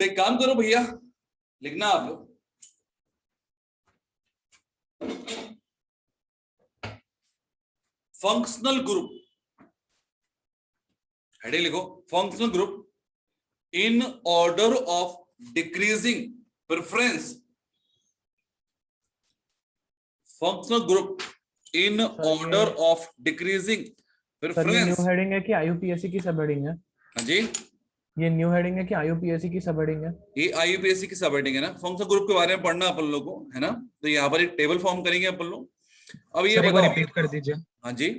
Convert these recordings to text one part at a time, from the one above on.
तो एक काम करो भैया, लिखना आप लोग फंक्शनल ग्रुप, हेडिंग लिखो functional group in order of decreasing preference. Functional group in order of decreasing sir ये न्यू प्रेफरेंस। हेडिंग है कि आईयूपीएससी की सब हेडिंग है? हाँ जी, ये न्यू हेडिंग है कि आईयूपीएससी की सब हेडिंग है? ये आईयूपीएससी की सब हेडिंग है ना। फंक्शनल ग्रुप के बारे में पढ़ना अपन लोगों को, है ना। तो यहाँ पर एक टेबल फॉर्म करेंगे अपन लोग। अब ये सर एक बार बताओ, रिपीट कर दीजिए। हाँ जी,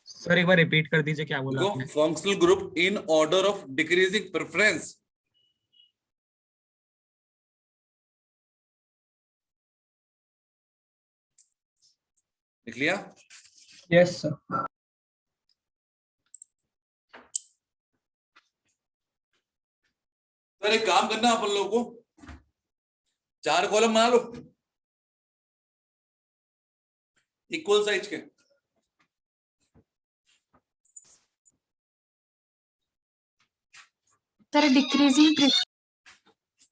सर एक बार रिपीट कर दीजिए, क्या बोला देखो आपने? Functional group in order of decreasing preference. लिख लिया? Yes sir. सर एक काम करना अपन लोगों को, 4 कॉलम बना लो इक्वल साइज के। सर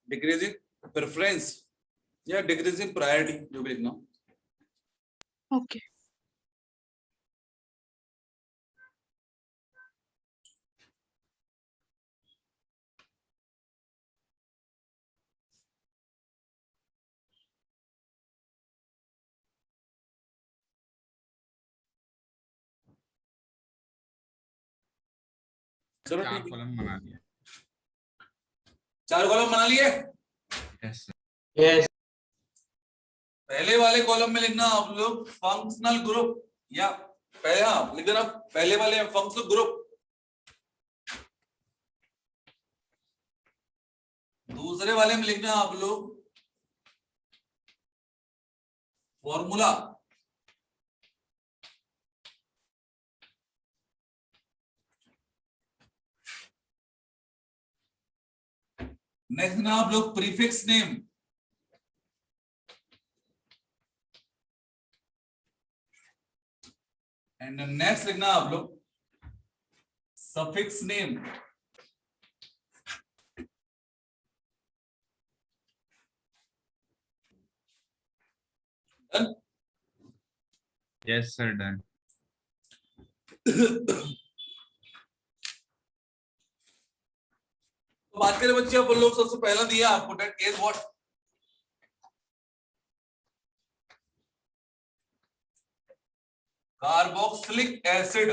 डिक्रीजिंग प्रेफरेंस या डिक्रीजिंग प्रायोरिटी, जो भी लिखना। ओके। चलो 4 ठीक है, कॉलम बना दिया। 4 कॉलम बना लिए। Yes sir. यस पहले वाले कॉलम में लिखना आप लोग फंक्शनल ग्रुप, या पहले हाँ लिख देना पहले वाले में फंक्शनल ग्रुप। दूसरे वाले में लिखना आप लोग फॉर्मूला। नेक्स्ट ना आप लोग प्रीफिक्स नेम। एंड नेक्स्ट लिखना आप लोग suffix name. Done? Yes sir, done. तो बात करें बच्चे अपन लोग, सबसे पहला दिया आपको that is what, carboxylic acid.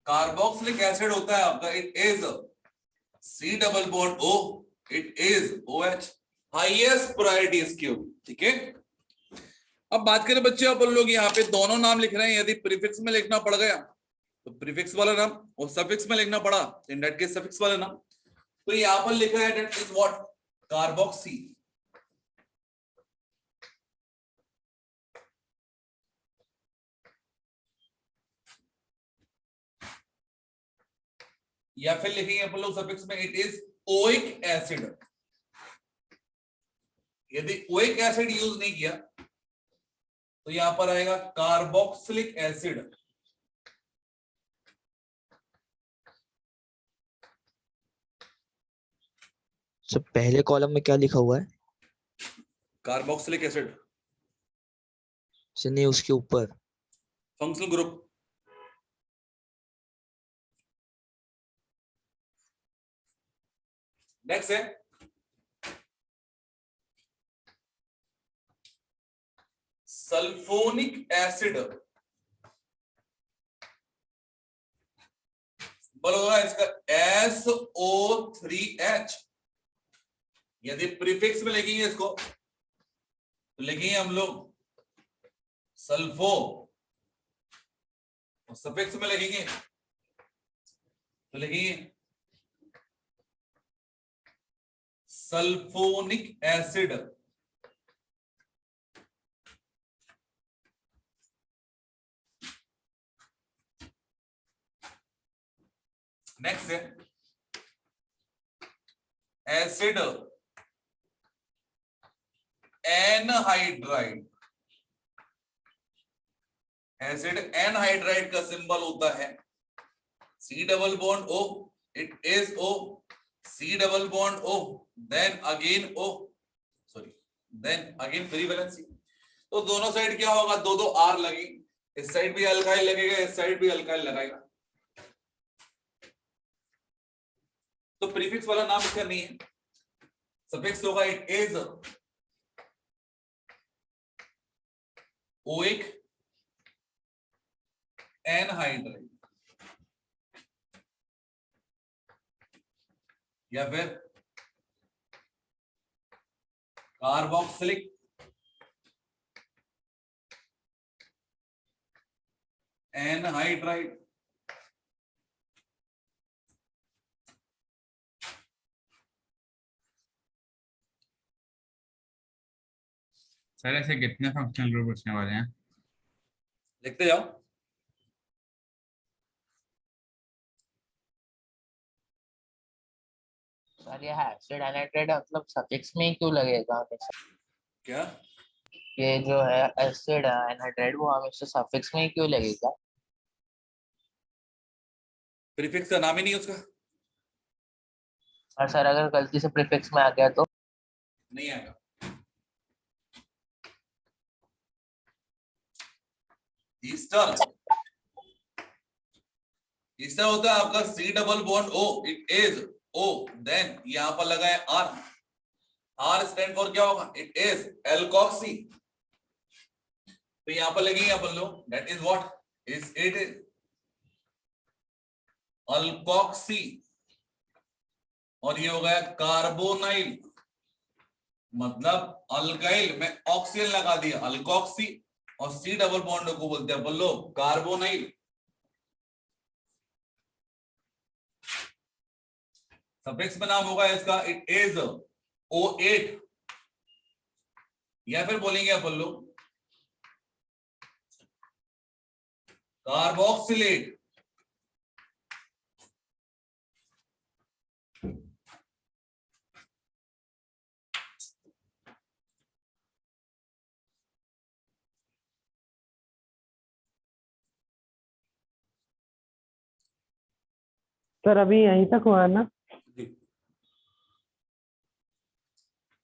Carboxylic acid होता है आपका, it is C double bond O, it is OH, highest priority इसकी होगी, ठीक है। अब बात करें बच्चे अपन लोग, यहाँ पे दोनों नाम लिख रहे हैं, यदि प्रीफिक्स में लिखना पड़ गया तो प्रीफिक्स वाला नाम, और सफिक्स में लिखना पड़ा इन दैट केस सफिक्स वाला नाम। तो यहाँ पर लिखा है दैट इज व्हाट, कार्बोक्सी। या फिर लिखेंगे अपन लोग सफिक्स में इट इज ओइक एसिड। यदि ओइक एसिड यूज नहीं किया तो यहां पर आएगा कार्बोक्सिलिक एसिड। सर पहले कॉलम में क्या लिखा हुआ है? कार्बोक्सिलिक एसिड, सर नहीं, उसके ऊपर। Functional group. नेक्स्ट है सल्फोनिक एसिड। बोलो इसका SO3H। यदि प्रीफिक्स में लिखेंगे इसको तो लिखेंगे हम लोग सल्फो, और सफिक्स में लिखेंगे तो लिखेंगे सल्फोनिक एसिड। नेक्स्ट है एसिड एनहाइड्राइड। एसिड एनहाइड्राइड का सिंबल होता है C double bond O, it is O, C double bond O, then again O, sorry, then again free valency. तो दोनों साइड क्या होगा, दो दो R लगी, इस साइड भी अल्काइल लगेगा, इस साइड भी अल्काइल लगाएगा. तो प्रीफिक्स वाला नाम इसका नहीं है, सफिक्स होगा इट इज ओइक एनहाइड्राइड या फिर कार्बोक्सिलिक एनहाइड्राइड. सर ऐसे कितने फंक्शनल ग्रुप बचने वाले हैं? लिखते जाओ. सर ये एसिड एनाइड्राइड मतलब सफिक्स में ही क्यों लगेगा हमेशा? क्या ये जो है एसिड एनाइड्राइड वो हमेशा सफिक्स में ही क्यों लगेगा? प्रीफिक्स का नाम ही नहीं है उसका, और सर अगर गलती से प्रीफिक्स में आ गया तो? नहीं आएगा. ईस्टर, ईस्टर होता है आपका C double bond O, it is O, then यहां पर लगा है R, R स्टैंड फॉर क्या होगा, इट इज एल्कोक्सी. तो यहां पर लगेंगे अपन लोग, that is what is it is alkoxy, और ये हो गया कार्बोनाइल, मतलब अल्काइल में ऑक्सीजन लगा दिया अल्कोक्सी, और C डबल बॉन्ड को बोलते हैं अपन लोग कार्बोनाइल. सफिक्स में नाम होगा इसका इट इज O8, या फिर बोलेंगे अपन लोग कार्बोक्सिलेट. सर अभी यहीं तक हुआ है ना?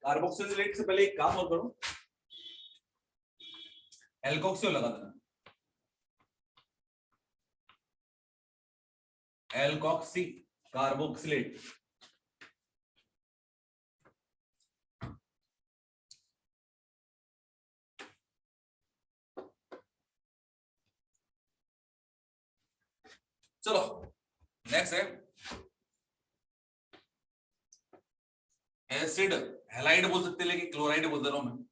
कार्बोक्सिलेट से पहले एक काम और करो, एल्कोक्सिल लगा देना, एल्कोक्सी कार्बोक्सिलेट. चलो नेक्स्ट है एसिड हैलाइड बोल सकते हैं, लेकिन क्लोराइड बोल दे रहा हूं मैं,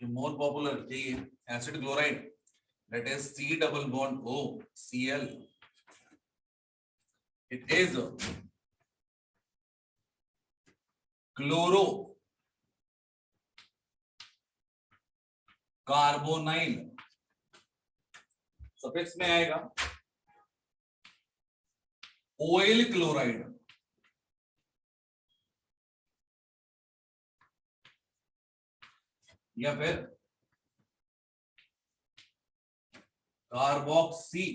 ये मोर पॉपुलर यही है acid chloride, that is C double bond O Cl, it is chloro carbonyl. Suffix में आएगा ऑयल क्लोराइड, या फिर carboxy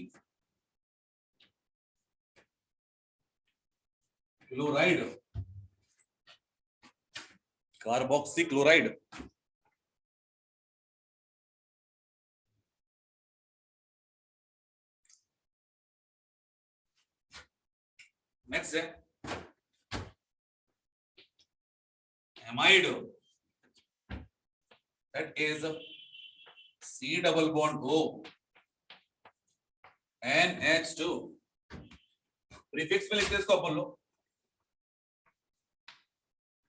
chloride, carboxy chloride. Next है amide, that is C double bond O NH2. Prefix में लिखते हैं इसको अपन लोग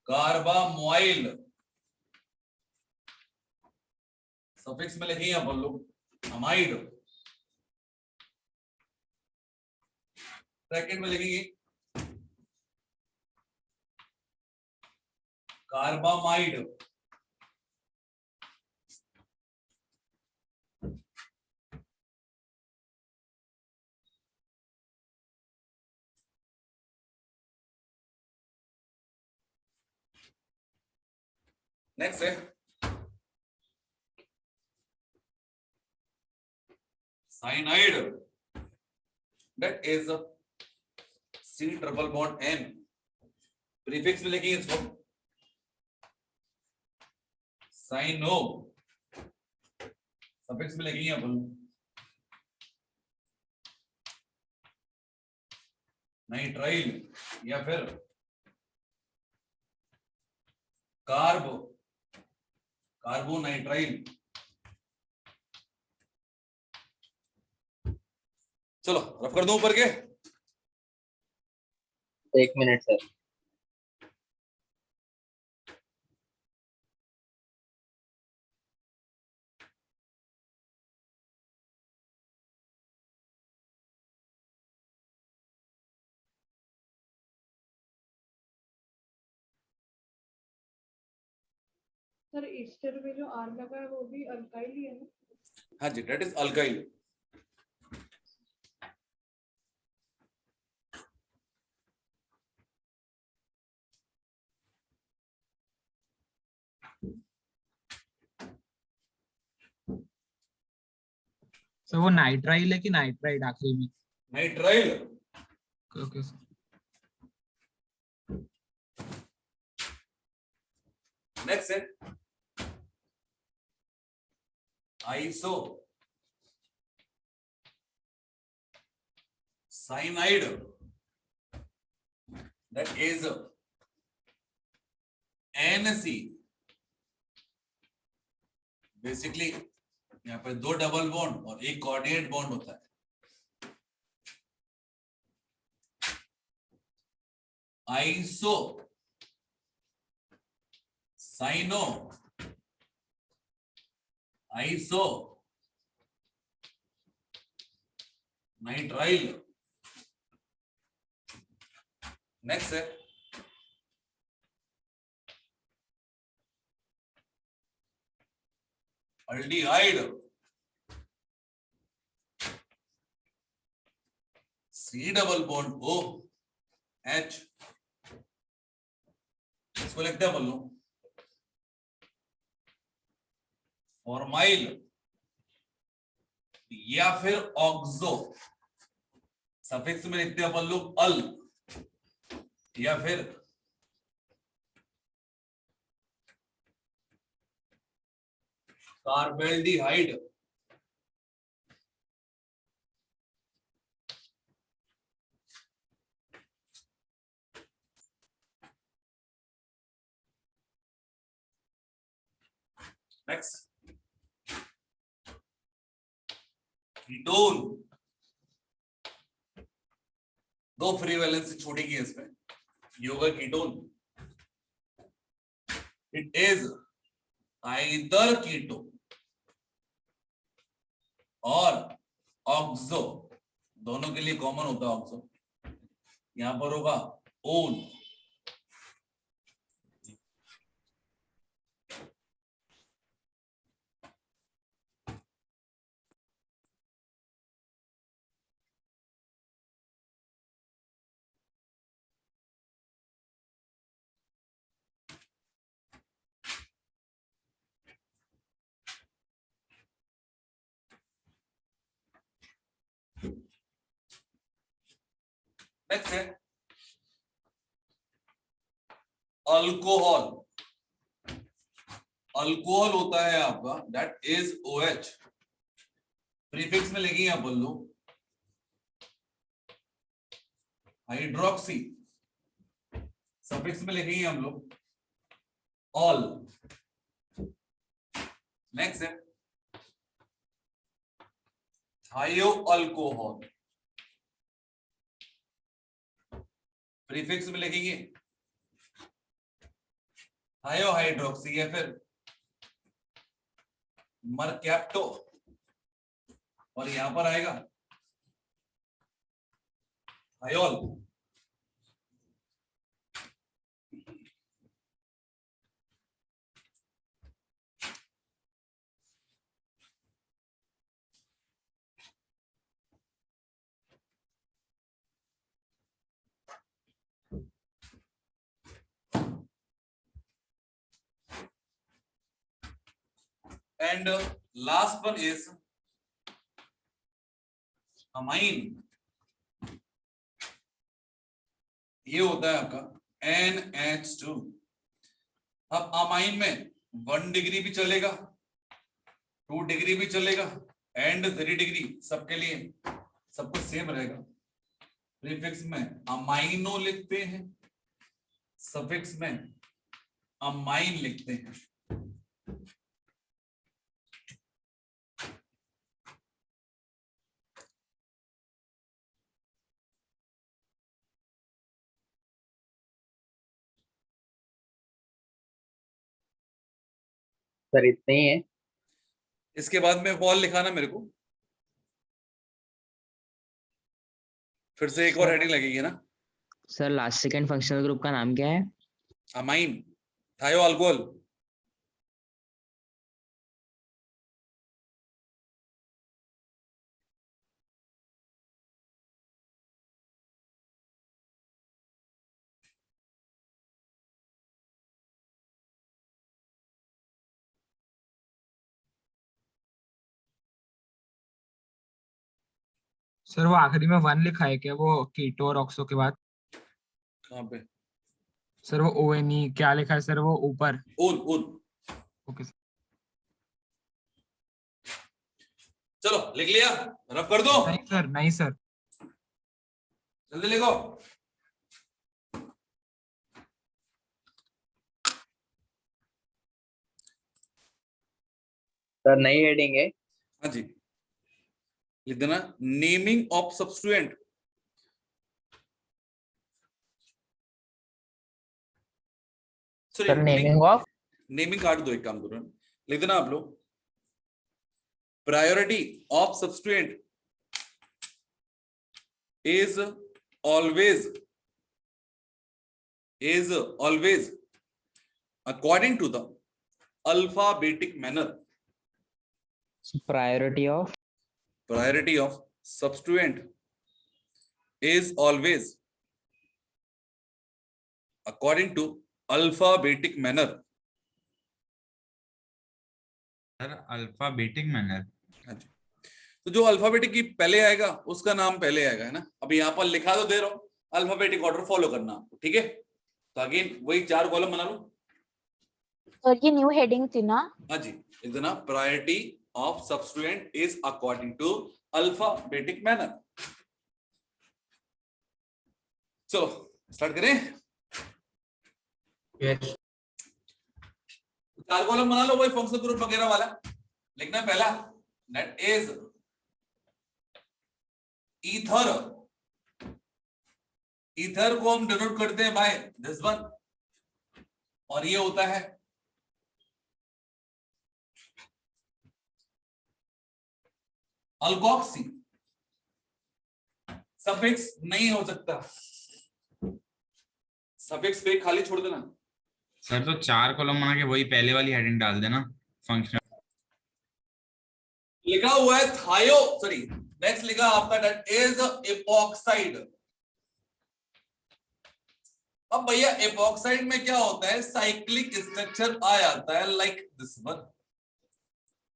कार्बामोइल, सफिक्स में लिखेंगे अपन लोग अमाइड, ब्रैकेट में लिखेंगे कार्बामाइड. नेक्स्ट है cyanide, that is C triple bond N, prefix में लिखेंगे इसको साइनो, सफिक्स में लिखेंगे अपन नाइट्राइल या फिर कार्बोनाइट्राइल। चलो रफ कर दो ऊपर के। 1 मिनट सर। सर ईस्टर में जो आर लगा है वो भी अल्काइल ही है ना? हाँ जी, डेट इज अल्काइल। सर वो नाइट्राइल है कि नाइट्राइड आखिरी में? नाइट्राइल। Okay sir. नेक्स्ट है iso cyanide, that is NC। Basically यहाँ पे 2 डबल बॉन्ड और 1 कोऑर्डिनेट बॉन्ड होता है। Iso cyano iso nitrile. Next है aldehyde, C double bond O H, इसको लिखते हैं बोल लो फॉर्माइल या फिर ऑक्सो, सफिक्स में लिखते हैं अपन लोग अल या फिर carbaldehyde. Next ketone, 2 free valency छोड़ी की इसमें, ये होगा कीटोन। इट इज आइदर कीटो और ऑक्सो, दोनों के लिए कॉमन होता है ऑक्सो। यहां पर होगा ओन। नेक्स्ट है अल्कोहल। अल्कोहल होता है आपका दैट इज OH, प्रीफिक्स में लेंगे आप बोल लो हाइड्रोक्सी, सफिक्स में लिखेंगे हम लोग ऑल। नेक्स्ट है थायो अल्कोहल, प्रीफिक्स में लिखेंगे थायो हाइड्रोक्सी या फिर मरकैप्टो, और यहां पर आएगा thiol. And last one is amine. ये होता है आपका NH2। अब अमाइन में 1 डिग्री भी चलेगा, 2 डिग्री भी चलेगा एंड 3 डिग्री, सबके लिए सब कुछ सेम रहेगा। प्रीफिक्स में अमाइनो लिखते हैं, सफिक्स में अमाइन लिखते हैं। सर इतने ही है। इसके बाद में वॉल लिखाना मेरे को, फिर से एक और हेडिंग लगेगी ना। Sir last second functional group का नाम क्या है? अमाइन, थायो अल्कोहल। सर वो आखिरी में 1 लिखा है क्या, वो कीटो और ऑक्सो के बाद? कहाँ पे? सर वो ONE क्या लिखा है सर, वो ऊपर? Own own. Okay sir. चलो लिख लिया, रफ कर दो, नहीं सर, नहीं सर। जल्दी लिखो। सर नई हेडिंग है। हाँ जी, लिख देना naming of substituent. Sir naming of, naming काट दो, एक काम करो, लिख देना आप लोग priority of substituent is always according to the alphabetic manner. Priority of substituent is always according to alphabetic manner. Sir alphabetic manner. हाँ जी, तो जो अल्फाबेटिक की पहले आएगा उसका नाम पहले आएगा, है ना। अभी यहाँ पर लिखा तो दे रहा हूं, अल्फाबेटिक ऑर्डर फॉलो करना आपको, ठीक है। तो अगेन वही 4 कॉलम बना लो। सर ये न्यू हेडिंग थी ना? हाँ जी, इतना priority of substituent is according to alphabetic manner. चलो स्टार्ट करें। यस 4 कॉलम बना लो, वही फंक्शनल ग्रुप वगैरह वाला। लिखना है पहला, दैट इज ईथर। ईथर को हम डिनोट करते हैं बाय दिस वन, और ये होता है अल्कोक्सी। सफिक्स नहीं हो सकता, सफिक्स पे खाली छोड़ देना। सर तो 4 कॉलम बना के वही पहले वाली हेडिंग डाल देना, फंक्शनल। लिखा हुआ है थायो, सॉरी नेक्स्ट लिखा आपका दैट इज एपॉक्साइड। अब भैया एपॉक्साइड में क्या होता है, साइक्लिक स्ट्रक्चर आ जाता है लाइक दिस वन,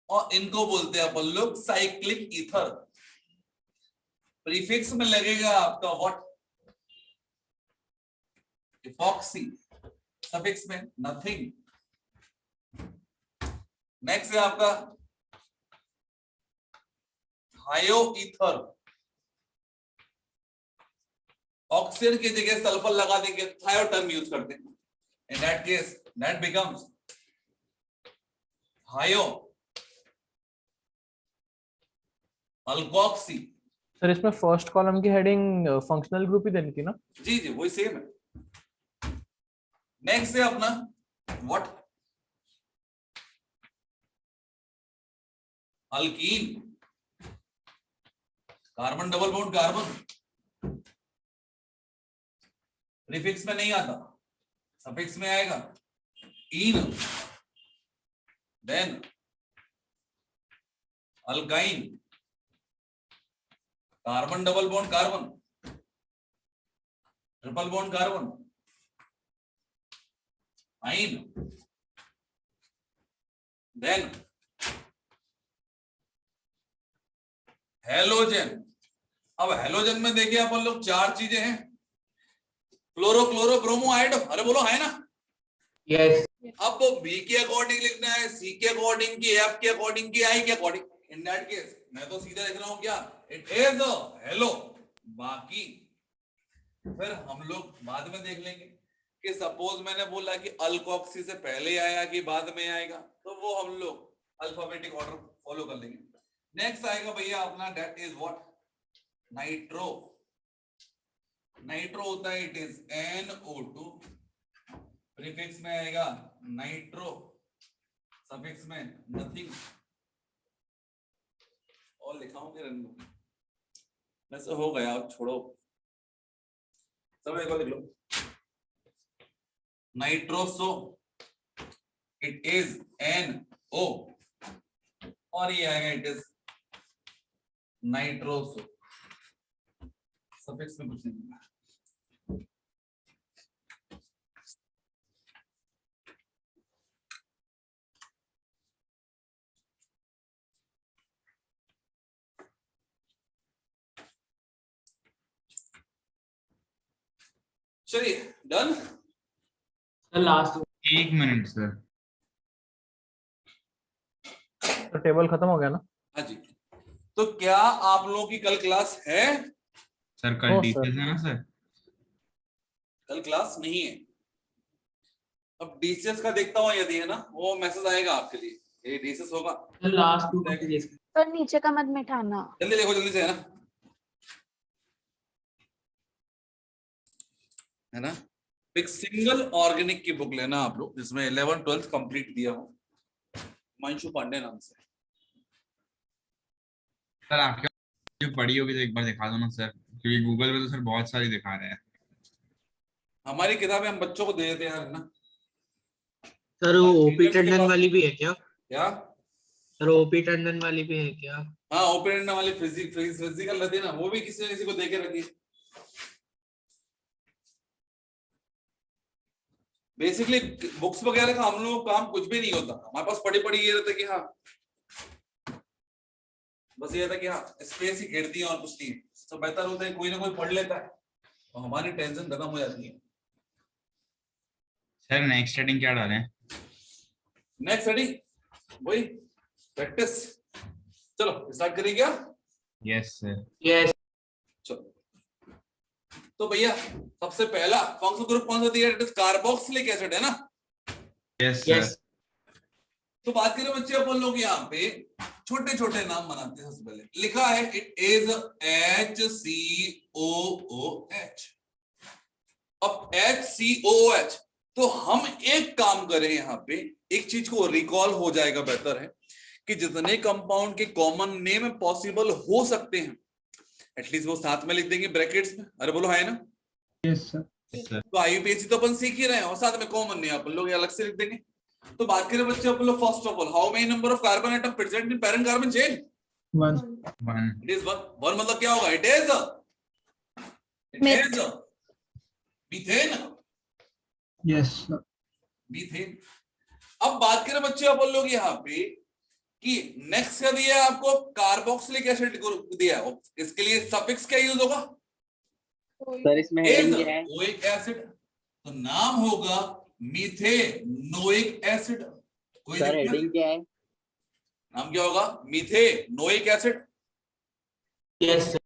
और इनको बोलते हैं अपन लोग साइक्लिक ईथर। प्रीफिक्स में लगेगा आपका व्हाट, एपॉक्सी, सफिक्स में नथिंग। नेक्स्ट है आपका थायो ईथर, ऑक्सीजन की जगह सल्फर लगा देंगे, थायो टर्म यूज करते हैं। इन दैट केस दैट बिकम्स थायो अल्कोक्सी। सर इसमें फर्स्ट कॉलम की हेडिंग फंक्शनल ग्रुप ही देनी थी ना? जी जी वही सेम है। नेक्स्ट है अपना what, alkene, carbon double bond carbon. Prefix में नहीं आता, सफिक्स में आएगा ene, then alkyne, carbon double bond carbon, triple bond carbon, yne, then halogen. अब हेलोजन में देखिए अपन लोग 4 चीजें हैं, क्लोरो क्लोरो ब्रोमो आयोडो, अरे बोलो है ना। यस अब बी के अकॉर्डिंग लिखना है, सी के अकॉर्डिंग की, एफ के अकॉर्डिंग की, आई के अकॉर्डिंग। इन दैट केस मैं तो सीधा लिख रहा हूं क्या, इट इज हेलो। बाकी फिर हम लोग बाद में देख लेंगे कि सपोज मैंने बोला कि अल्कोक्सी से पहले आया कि बाद में आएगा, तो वो हम लोग अल्फाबेटिक ऑर्डर फॉलो कर लेंगे। नेक्स्ट आएगा भैया अपना, that is what, nitro. Nitro होता है, इट इज NO2, प्रीफिक्स में आएगा नाइट्रो, सफिक्स में नथिंग। और लिखा हूं कि रन वैसे हो गया, अब छोड़ो, सब एक बार लिख लो। नाइट्रोसो, इट इज NO, और ये आएगा इट इज नाइट्रोसो, सफिक्स में कुछ नहीं है। चलिए डन। Last 1 minute sir. तो टेबल खत्म हो गया ना? हाँ जी, तो क्या आप लोगों की कल क्लास है? सर कल हो, डीसीएस सर। है ना सर? कल क्लास नहीं है। अब डीसीएस का देखता हूँ, यदि है ना वो मैसेज आएगा आपके लिए, ये डीसीएस होगा। लास्ट 2 पेजेस तो नीचे का मत मिटाना। जल्दी देखो, जल्दी से, है ना। एक सिंगल ऑर्गेनिक की बुक लेना आप लोग, जिसमें 11th 12th कंप्लीट दिया हो, मंशु पांडे नाम से। सर आपके जो पढ़ी होगी तो एक बार दिखा दो ना सर, क्योंकि गूगल पे तो सर बहुत सारी दिखा रहे हैं। हमारी किताबें हम बच्चों को दे देते हैं यार, है ना। सर वो ओपी Seniors के टंडन पास- वाली भी है क्या? क्या? सर ओपी टंडन वाली भी है क्या? हाँ, ओपन वाली फिजिकल रहती है ना, वो भी किसी न किसी को दे के रखी है। बेसिकली बुक्स वगैरह का हम लोगों का काम कुछ भी नहीं होता, हमारे पास पढ़ी पढ़ी ये रहता है कि हाँ, बस ये था कि हाँ स्पेस ही घेरती है और कुछ नहीं है। तो बेहतर होता है कोई ना कोई पढ़ लेता है और हमारी टेंशन खत्म हो जाती है। सर नेक्स्ट हेडिंग क्या डालें? नेक्स्ट हेडिंग वही प्रैक्टिस। चलो स्टार्ट करें क्या? Yes sir. यस चलो, तो भैया सबसे पहला फंक्शनल ग्रुप कौन सा दिया? इट इज कार्बोक्सिलिक एसिड, है ना। Yes yes sir. तो बात करें बच्चे अपन लोग यहाँ पे छोटे छोटे नाम बनाते हैं। सबसे पहले लिखा है इट इज HCOOH। अब HCOOH, तो हम एक काम करें यहाँ पे, एक चीज को रिकॉल हो जाएगा, बेहतर है कि जितने कंपाउंड के कॉमन नेम पॉसिबल हो सकते हैं एटलीस्ट वो साथ में लिख देंगे ब्रैकेट्स में। अरे बोलो है ना। Yes sir. तो IUPAC तो अपन सीख ही रहे हैं और साथ में कॉमन नेम अपन लोग अलग से लिख देंगे। तो बात करें बच्चे अपन लोग, first of all how many number of carbon atom present in parent carbon chain? 1 1 it is one मतलब क्या होगा? It is methane. Yes sir. Methane. अब बात करें बच्चे अपन लोग यहाँ पे कि नेक्स्ट क्या दिया है आपको? कार्बोक्सिलिक एसिड दिया है। इसके लिए सफिक्स क्या यूज होगा? सर इसमें ओइक एसिड, तो नाम होगा मीथेनोइक एसिड। कोई दिक्कत? क्या है? नाम क्या होगा? Methanoic acid. Yes sir.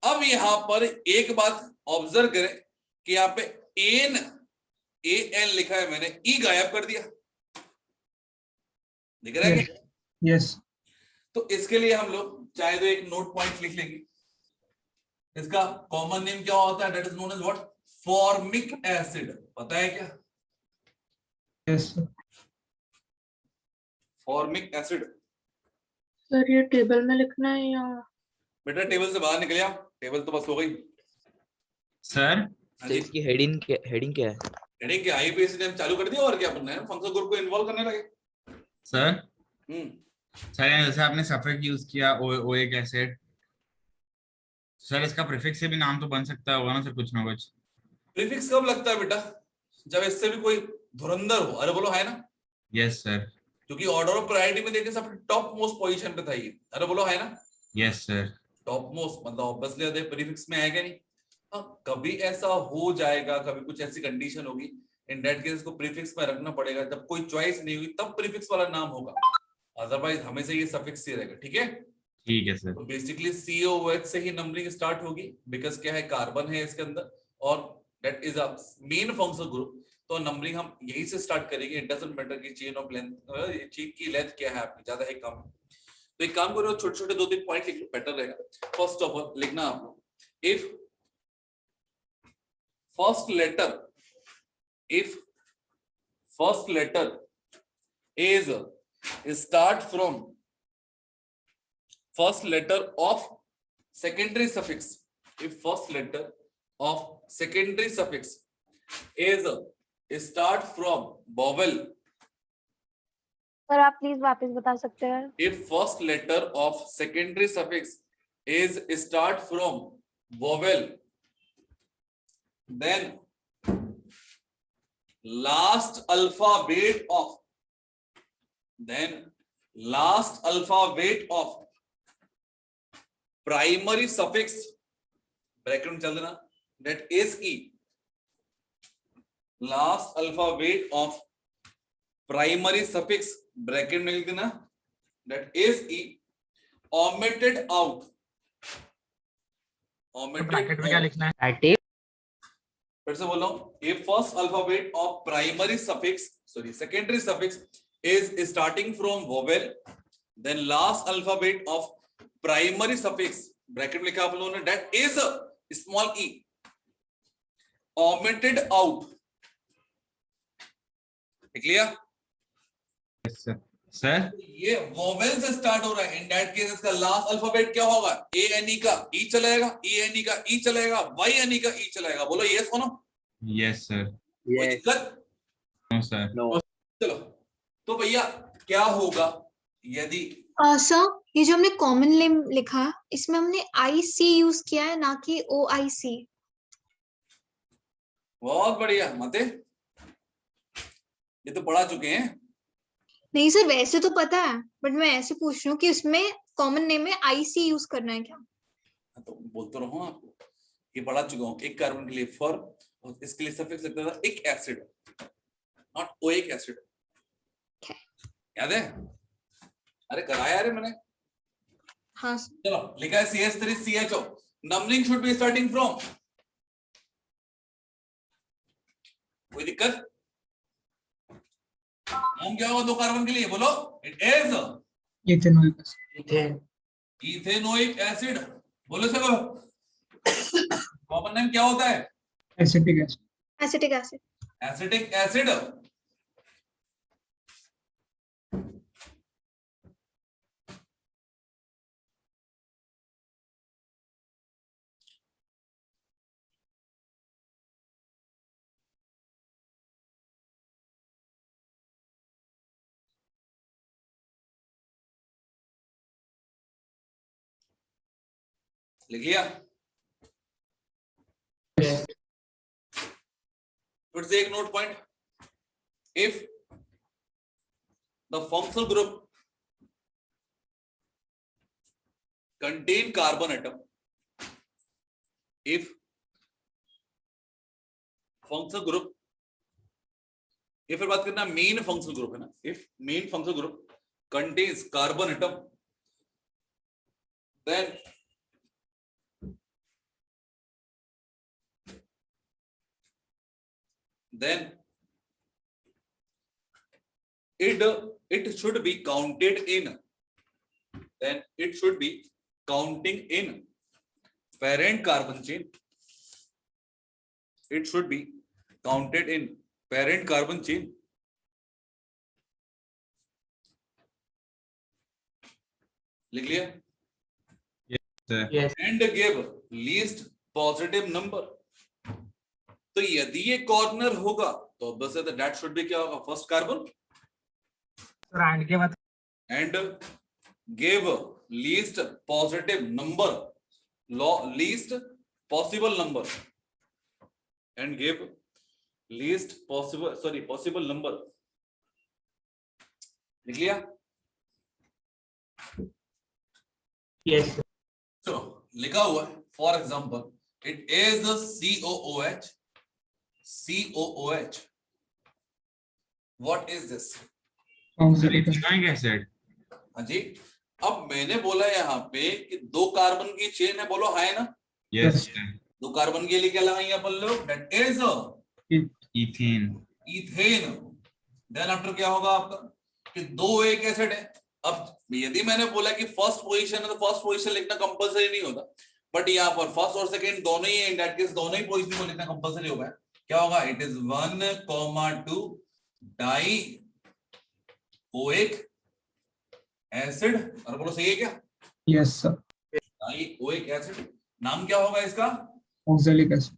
अब यहां पर एक बात ऑब्जर्व करें कि यहाँ पे AN लिखा है मैंने, ई गायब कर दिया, दिख रहा है क्या? यस तो इसके लिए हम लोग चाहे तो एक नोट पॉइंट लिख लेंगे। इसका कॉमन नेम क्या होता है? That is known as what? Formic acid. पता है क्या? Yes sir. Formic acid. Sir ये टेबल में लिखना है या? बेटा टेबल से बाहर निकल जाओ, टेबल तो बस हो गई। सर। हाँ तो जी, इसकी हेडिंग क्या है? हेडिंग क्या? IUPAC ने हम चालू कर दिया और क्या बनना है, फंक्शनल ग्रुप को इन्वॉल्व करने लगे। सर हम्म जैसे आपने सफिक्स यूज किया ओइक एसिड, सर इसका प्रीफिक्स से भी नाम तो बन सकता होगा ना सर, कुछ ना कुछ? प्रीफिक्स कब लगता है बेटा? जब इससे भी कोई धुरंधर हो। अरे बोलो है ना। Yes sir. क्योंकि ऑर्डर ऑफ प्रायोरिटी में देखे सबसे टॉप मोस्ट पोजीशन पे था ये। अरे बोलो है ना। Yes sir. टॉप मोस्ट मतलब ऑब्वियसली प्रीफिक्स में आएगा नहीं। हाँ, कभी ऐसा हो जाएगा, कभी कुछ ऐसी कंडीशन होगी, इन दैट केस इसको प्रीफिक्स में रखना पड़ेगा, जब कोई चॉइस नहीं हुई तब प्रीफिक्स वाला नाम होगा, अदरवाइज हमेशा ये सफिक्स ही रहेगा। ठीक है, ठीक है सर। तो बेसिकली COOH से ही नंबरिंग स्टार्ट होगी, बिकॉज क्या है, कार्बन है इसके अंदर और that is a main functional group, तो नंबरिंग हम यही से स्टार्ट करेंगे। इट डजंट मैटर कि चेन ऑफ लेंथ, चेन की लेंथ क्या है आपकी, ज्यादा है कम है, तो एक काम करो, छोटे छोटे 2-3 पॉइंट लिख लो, बेटर रहेगा। फर्स्ट ऑफ ऑल लिखना आप लोग, if first letter is start from first letter of secondary suffix, if first letter of secondary suffix is start from vowel, sir आप प्लीज वापस बता सकते हैं? if first letter of secondary suffix is start from vowel, then last alphabet of primary suffix, bracket में चल देना, that is e, last alphabet of primary suffix, bracket में लिख देना, that is e, omitted out, bracket में क्या लिखना है? फिर से बोल रहा हूं, if first alphabet of primary suffix, secondary suffix is starting from vowel, then last alphabet of primary suffix, bracket में लिखा आप लोगों ने, that is small e, omitted out, लिख लिया? सर ये वोवेल से स्टार्ट हो रहा है, इन दैट केस इसका लास्ट अल्फाबेट क्या होगा, ए एन ई का ई चलेगा, ई एन ई का ई चलेगा, वाई एन ई का ई चलेगा, बोलो यस हो ना? Yes sir. कोई दिक्कत? No sir. चलो, तो भैया क्या होगा यदि सर ये जो हमने कॉमन नेम लिखा इसमें हमने IC यूज किया है ना कि OIC। बहुत बढ़िया मते, ये तो पढ़ा चुके हैं। नहीं सर वैसे तो पता है, बट मैं ऐसे पूछ रही हूँ कि उसमें कॉमन नेम में IC यूज करना है क्या? तो बोलते रहो आपको, ये पढ़ा चुका हूँ। एक कार्बन के लिए फॉर और इसके लिए सफिक्स लगता था एक एसिड, नॉट ओइक एसिड, याद है? अरे कराया अरे मैंने। हाँ चलो लिखा है CH3CHO, numbering should be starting from, कोई दिक्कत? नाम क्या होगा दो कार्बन के लिए, बोलो? इट इज इथेनोइक एसिड, बोलो सको। कॉमन नेम क्या होता है? Acetic acid. एसिटिक एसिड, लिख लिया? फिर से एक note point, if the functional group contain carbon atom, if functional group, ये फिर बात करना मेन फंक्शनल ग्रुप है ना, if main functional group contains carbon atom, then it should be counted in, then it should be counting in parent carbon chain, it should be counted in parent carbon chain, लिख लिया? and give least positive number, तो यदि ये corner होगा तो बस that should be क्या होगा, फर्स्ट कार्बन, एंड के बाद and give least positive number, least possible number, and give least possible number, लिख लिया? यस चलो लिखा हुआ है for example It is COOH. COOH. What is this? Ionic acid. हाँ जी, अब मैंने बोला यहाँ पे कि 2 कार्बन की चेन है, बोलो हाय ना। Yes. 2 कार्बन के लिए क्या लगाएंगे अपन लोग? That is Ethane. Ethane. Then after क्या होगा आपका कि 2 एक एसिड है। अब यदि मैंने बोला कि फर्स्ट पोजीशन है तो फर्स्ट पोजीशन लिखना कंपलसरी नहीं होता, बट यहाँ पर फर्स्ट और सेकंड दोनों ही है, इन दैट केस दोनों ही पोजीशन को लिखना कंपलसरी होगा। क्या होगा? It is 1,2 die oic acid. और बोलो सही है क्या? Yes sir. Die oic acid. नाम क्या होगा इसका? Oxalic acid.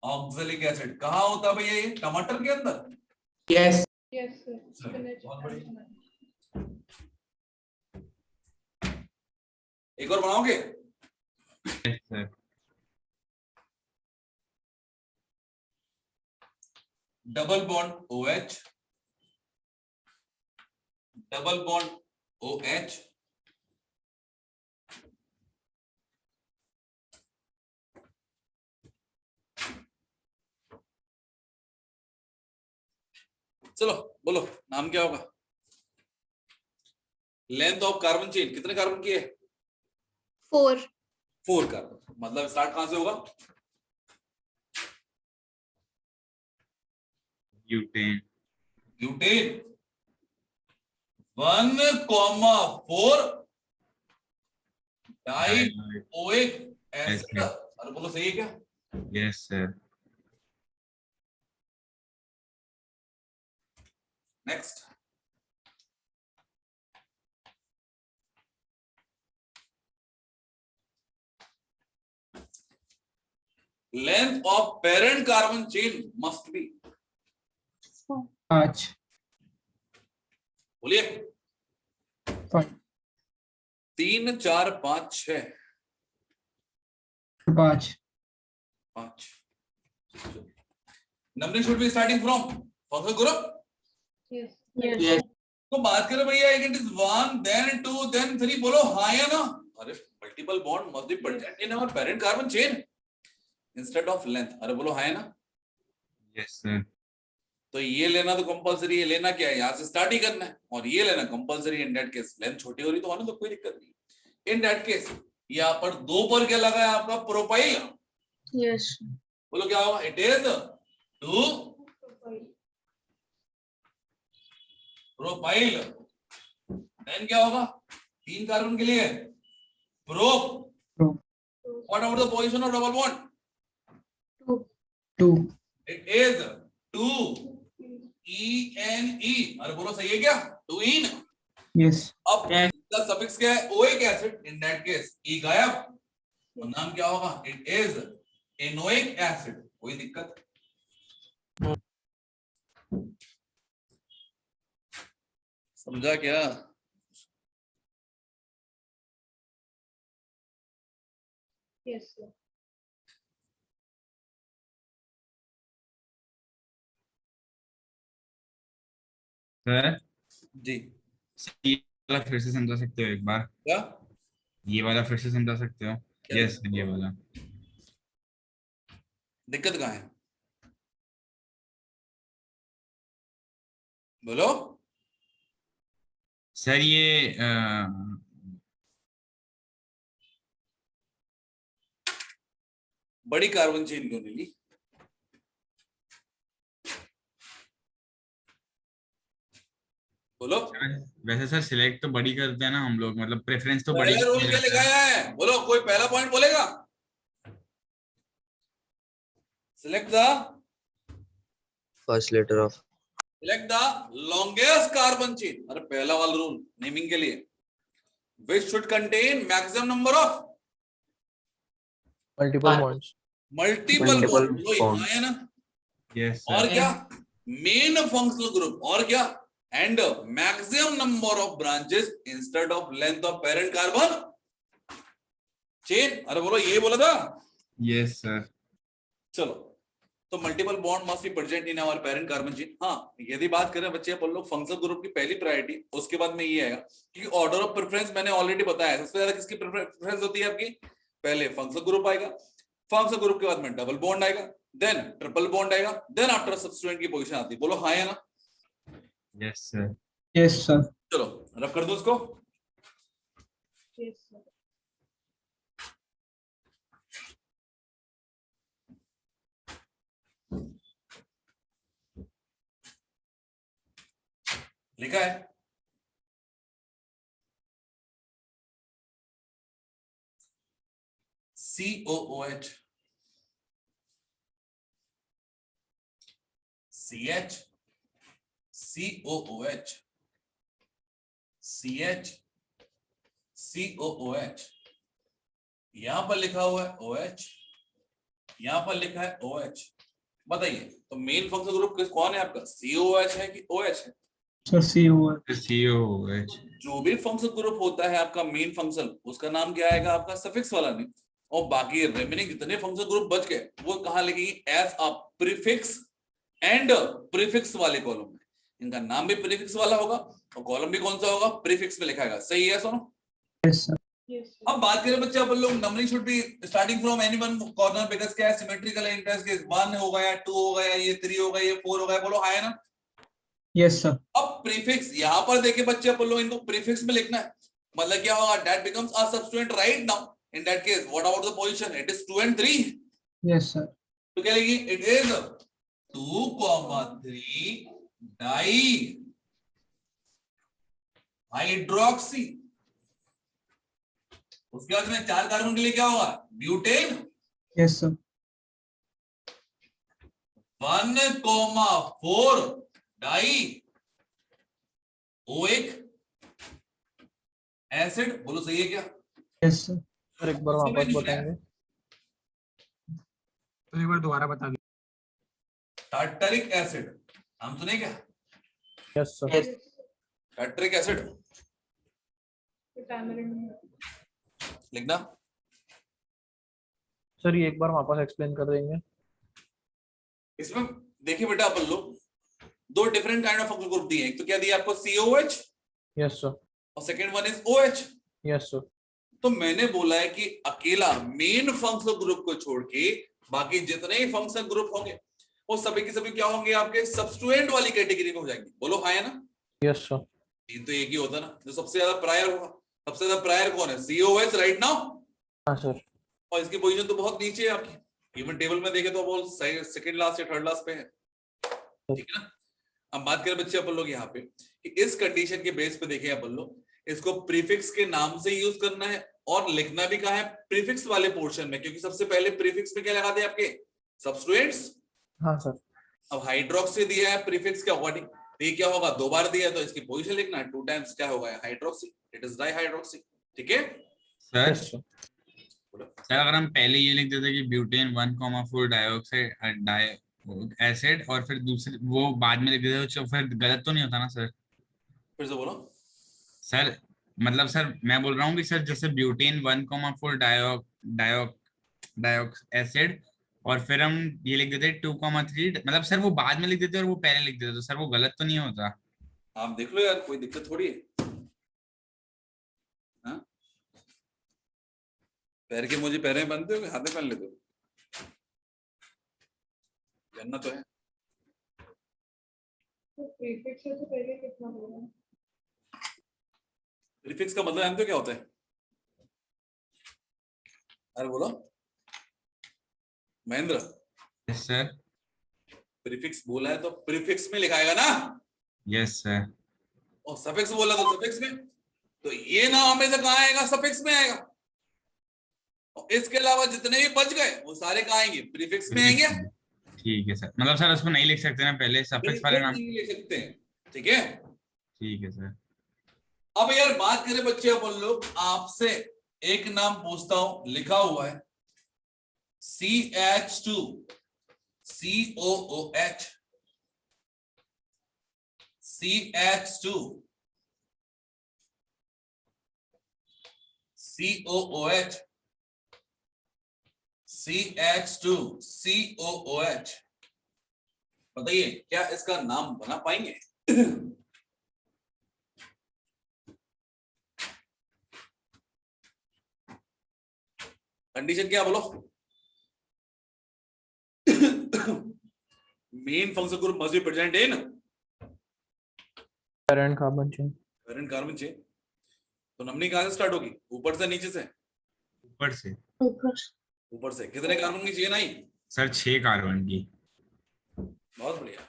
Oxalic acid. कहाँ होता है भैया ये? टमाटर के अंदर? यस। Yes, sir. Spinach बहुत and बढ़िया। tomato. एक और बनाओगे? Yes, sir. Double bond OH, double bond OH, चलो बोलो नाम क्या होगा? लेंथ ऑफ कार्बन चेन कितने कार्बन की है? 4. 4 कार्बन। मतलब स्टार्ट कहां से होगा? Butane. Butane 1,4 die oic acid. अरे बोलो सही है क्या? Yes, sir. Next. Length of parent carbon chain must be, 5. बोलिए। 5. 3, 4, 5, 6, 5. 5। Numbering should be starting from functional group. Yes. Yes. तो बात करें भैया, इट इज 1 then 2 then 3, बोलो हाँ या ना? अरे multiple bond must be present in our parent carbon chain instead of length. अरे बोलो हाँ या ना? Yes, sir. तो ये लेना तो कंपलसरी है। लेना क्या है? यहाँ से स्टार्ट ही करना है। और ये लेना compulsory. In that case length छोटी हो रही तो होने तो कोई दिक्कत नहीं। इन दैट केस यहाँ पर 2 पर क्या लगा है आपका? प्रोपाइल। Yes. बोलो क्या होगा? It is 2 propyl. देन क्या होगा? 3 कार्बन के लिए prop. Prop. What about the position of double bond? 2. It is 2 ENE। अरे बोलो सही है क्या? 2 इन। Yes. अब इसका सफिक्स क्या है? Oic acid. In that case E गायब। और नाम क्या होगा? It is anoic acid. कोई दिक्कत? समझा क्या? Yes, sir. Sir, जी ये वाला फिर से समझा सकते हो एक बार? क्या? ये वाला फिर से समझा सकते हो? Yes, ये वाला। दिक्कत कहाँ है? बोलो। सर ये बड़ी कार्बन चेन क्यों नहीं ली? बोलो। वैसे सर सिलेक्ट तो बड़ी करते हैं ना हम लोग, मतलब प्रेफरेंस तो बड़ी पहला रूल क्या लिखाया है? बोलो, कोई पहला पॉइंट बोलेगा? Select the first letter of select the longest carbon chain. अरे पहला वाला रूल नेमिंग के लिए, which should contain maximum number of multiple bonds. Multiple bond. है ना? यस और सर। क्या? Main functional group. और क्या? And maximum number of branches instead of length of parent carbon chain. अरे बोलो, ये बोला था। Yes sir. चलो, तो multiple bond must be present in our parent carbon chain. हाँ, यदि बात करें बच्चे अपन लोग फंक्शनल ग्रुप की पहली प्रायोरिटी, उसके बाद में ये आएगा कि ऑर्डर ऑफ प्रेफरेंस मैंने ऑलरेडी बताया। सबसे ज्यादा किसकी प्रेफरेंस होती है आपकी? पहले फंक्शनल ग्रुप आएगा, फंक्शनल ग्रुप के बाद में डबल बॉन्ड आएगा, देन ट्रिपल बॉन्ड आएगा, देन आफ्टर सब्स्टिट्यूएंट की पोजीशन आती है। बोलो हाँ या ना? Yes sir. Yes sir. चलो रफ कर दो उसको। Yes, sir. लिखा है COOH, CH, COOH, CH, COOH, यहां पर लिखा हुआ है OH, यहां पर लिखा है OH। बताइए तो मेन फंक्शनल ग्रुप कौन है आपका, COOH है कि OH है? Sir COOH। COOH। जो भी फंक्शनल ग्रुप होता है आपका मेन फंक्शनल, उसका नाम क्या आएगा आपका, सफिक्स वाला नेम। और बाकी रिमेनिंग जितने फंक्शनल ग्रुप बच गए वो कहां लिखेंगे, as a prefix and prefix वाले कॉलम में। इनका नाम भी प्रीफिक्स वाला होगा और कॉलम भी कौन सा होगा, प्रीफिक्स में लिखा है। सही है सुनो? Yes sir. Yes, sir. अब बात करें बच्चे अपन लोग, numbering should be starting from any one corner, because क्या है, सिमेट्रिकल है। इंटरेस्ट के 1 हो गया, 2 हो गया, ये 3 हो गया, ये 4 हो गया। बोलो हाँ है ना? Yes sir. अब प्रीफिक्स यहां पर देखे बच्चे, अपन लोग इनको प्रीफिक्स में लिखना है। मतलब क्या होगा, that becomes a substituent right now. In that case what about the position, it is 2 and 3। Yes sir. तो क्या लिखेंगे, इट इज 2, 3 डाई हाइड्रोक्सी। उसके बाद में 4 कार्बन के लिए क्या होगा, butane. Yes sir. 1,4 di OH acid. बोलो सही है क्या? Yes sir. सर एक बार उसमें वापस लिखना है। बताएंगे? तो एक बार दोबारा बता दीजिए। टार्टरिक एसिड, नाम सुने क्या? Yes sir. Tartaric acid The tamarind. लिखना। सर ये एक बार वापस एक्सप्लेन कर देंगे? इसमें देखिए बेटा, अपन लोग 2 different kind of functional group दिए। एक तो क्या दिया आपको, COH, यस सर। और second one is OH। Yes sir. तो मैंने बोला है कि अकेला मेन फंक्शनल ग्रुप को छोड़ के बाकी जितने ही फंक्शनल ग्रुप होंगे वो सभी के सभी क्या होंगे, आपके सबस्टिट्यूएंट वाली कैटेगरी में हो जाएंगे। बोलो हाँ है ना? Yes sir. तीन तो एक ही होता ना, जो सबसे ज्यादा प्रायर होगा। सबसे ज्यादा प्रायर कौन है, COH राइट नाउ। हाँ सर। और इसकी पोजीशन तो बहुत नीचे है आपकी, इवन टेबल में देखे तो वो सेकंड लास्ट या थर्ड लास्ट पे है। ठीक है ना? अब बात करें बच्चे अपन लोग यहाँ पे कि इस कंडीशन के बेस पे देखें अपन लोग, इसको प्रीफिक्स के नाम से यूज करना है और लिखना भी कहाँ है, प्रीफिक्स वाले पोर्शन में, क्योंकि सबसे पहले प्रीफिक्स में क्या लगाते हैं आपके, सबस्टिट्यूएंट्स। हाँ सर। अब हाइड्रोक्सी दिया है प्रीफिक्स के अकॉर्डिंग, तो ये क्या होगा, 2 बार दिया है तो इसकी पोजीशन लिखना है। 2 टाइम्स क्या होगा, हाइड्रोक्सी, इट इज डाइहाइड्रोक्सी। ठीक है सर यस सर। सर अगर हम पहले ये लिख देते कि ब्यूटेन 1,4 डाइऑक्साइड एसिड और फिर दूसरे वो बाद में लिख देते तो फिर गलत तो नहीं होता ना सर? फिर से बोलो। सर मतलब सर मैं बोल रहा हूँ कि सर जैसे ब्यूटेन 1,4 डाइऑक्स एसिड और फिर हम ये लिख देते 2,3, मतलब सर वो बाद में लिख देते और वो पहले लिख देते तो सर वो गलत तो नहीं होता? आप देख लो यार, कोई दिक्कत थोड़ी है। हाँ? पैर के मुझे पैरें बनते हो, हाथ में पहन लेते हो? जानना तो है। तो prefix से तो पहले कितना होगा? प्रीफिक्स का मतलब जानते हो क्या होता है? अरे बोलो महेंद्र। Yes sir. प्रीफिक्स बोला है तो प्रीफिक्स में लिखाएगा ना, यस सर। और सफिक्स बोला तो सफिक्स में। तो ये ना हमेशा कहाँ आएगा, सफिक्स में आएगा। और इसके अलावा जितने भी बच गए वो सारे कहाँ आएंगे, प्रीफिक्स में आएंगे। ठीक है सर, मतलब सर उसको नहीं लिख सकते ना पहले सफिक्स वाले नाम? नहीं लिख सकते हैं। ठीक है। ठीक है सर। अब यार बात करें बच्चे अपन लोग, आपसे एक नाम पूछता हूं, लिखा हुआ है CH2 COOH, CH2 COOH, CH2 COOH। बताइए क्या इसका नाम बना पाएंगे? कंडीशन क्या बोलो? Main functional group must be present in parent carbon chain. Parent carbon chain. तो नंबरिंग कहां से स्टार्ट होगी? ऊपर से नीचे से? ऊपर से। ऊपर से। कितने कार्बन की चेन आई सर 6 कार्बन की। बहुत बढ़िया,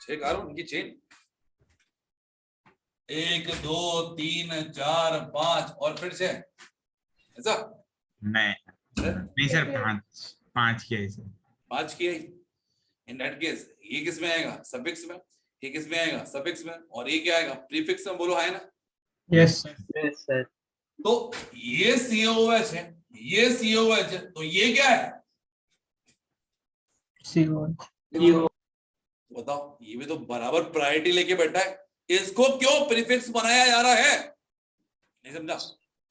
6 कार्बन की चेन। 1 2 3 4 5 और फिर 6, ऐसा? नहीं सर 5 किया है सर। 5 की आई। इन दैट केस ये किस में आएगा? सफिक्स में। ये किस में आएगा? सफिक्स में। और ये क्या आएगा? प्रीफिक्स में। बोलो है ना? Yes sir. तो ये COOH है, ये COOH है, तो ये क्या है? बताओ, ये भी तो बराबर प्रायोरिटी लेके बैठा है। इसको क्यों प्रीफिक्स बनाया जा रहा है? नहीं समझा?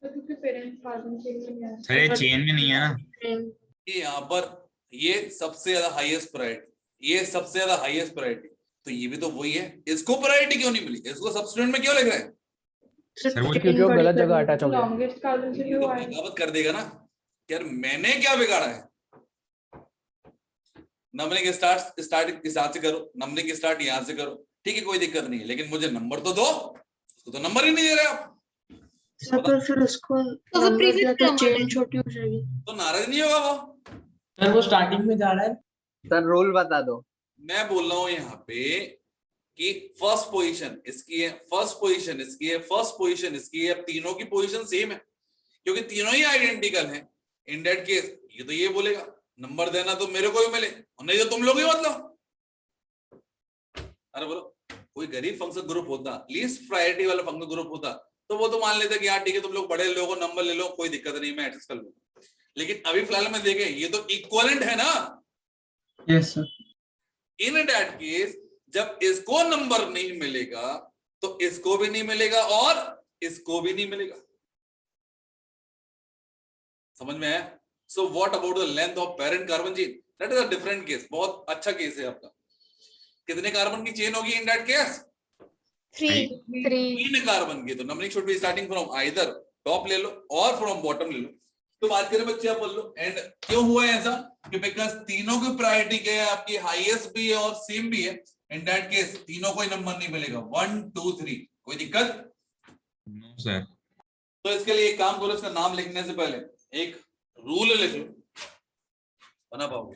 क्योंकि पेरेंट कार्बन चेन में नहीं सर ये चेन में नहीं है ना। कि यहाँ पर ये सबसे ज्यादा हाईएस्ट प्रायोरिटी, ये सबसे ज्यादा हाईएस्ट प्रायोरिटी, तो ये भी तो वही है। इसको प्रायोरिटी क्यों नहीं मिली? इसको सब्स्टिट्यूएंट में क्यों लिख रहे हैं? सर वो क्योंकि वो गलत जगह अटैच हो गया। लॉन्गेस्ट कार्बन चेन ये तो वो आए। बगावत कर देगा ना यार, मैंने क्या बिगाड़ा है? नंबरिंग स्टार्ट इस हाथ से करो, नंबरिंग स्टार्ट यहां से करो, ठीक है, कोई दिक्कत नहीं है, लेकिन मुझे नंबर तो दो। उसको तो नंबर ही नहीं दे रहे आप। तो फिर उसको तो चेन छोटी हो जाएगी। तो नाराज नहीं होगा वो? सर वो स्टार्टिंग में जा रहा है। सर रोल बता दो। मैं बोल रहा हूं यहाँ पे कि फर्स्ट पोजीशन इसकी है, फर्स्ट पोजीशन इसकी है, फर्स्ट पोजीशन इसकी है। अब तीनों की पोजीशन सेम है क्योंकि तीनों ही आइडेंटिकल हैं। इन दैट केस ये तो ये बोलेगा नंबर देना तो मेरे को भी मिले, और नहीं तो तुम लोग ही मतलब। अरे बोलो, कोई गरीब फंक्शन ग्रुप होता, लीस्ट प्रायोरिटी वाला फंक्शन ग्रुप होता, तो वो तो मान लेते कि यार ठीक है तुम लोग बड़े लोगों नंबर ले लो, कोई दिक्कत नहीं, मैं एडजस्ट कर लूंगा। लेकिन अभी फिलहाल में देखें ये तो इक्विवेलेंट है ना। Yes sir. In that case जब इसको नंबर नहीं मिलेगा तो इसको भी नहीं मिलेगा और इसको भी नहीं मिलेगा। समझ में आया? So what about the length of parent carbon chain? That is a different case, बहुत अच्छा केस है आपका। कितने कार्बन की चेन होगी इन दैट केस? 3 3 कार्बन की। तो numbering should be starting from either top ले लो और फ्रॉम बॉटम ले लो। तो बात करें बच्चे आप बोल लो। एंड क्यों हुआ है ऐसा? कि बिकॉज तीनों की प्रायोरिटी क्या है आपकी? हाईएस्ट भी है और सेम भी है। इन दैट केस तीनों को ही नंबर नहीं मिलेगा, 1 2 3। कोई दिक्कत? No sir. तो इसके लिए एक काम करो, इसका नाम लिखने से पहले एक रूल लिख लो, बना पाओगे।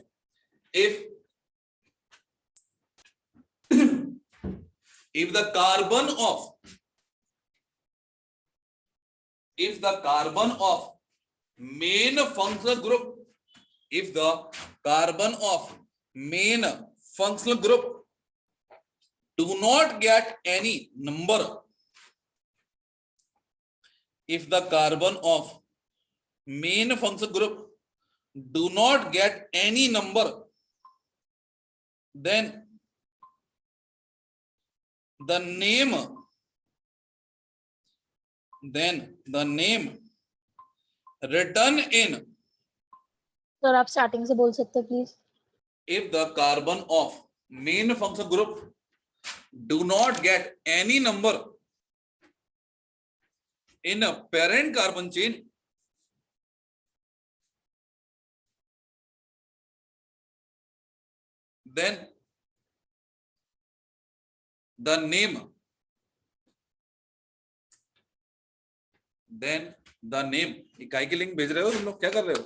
if the carbon of main functional group, if the carbon of main functional group do not get any number, if the carbon of main functional group do not get any number, then the name written in, sir आप starting से बोल सकते हैं please. if the carbon of main functional group do not get any number in a parent carbon chain, then the name इकाई की link भेज रहे हो तुम लोग, क्या कर रहे हो?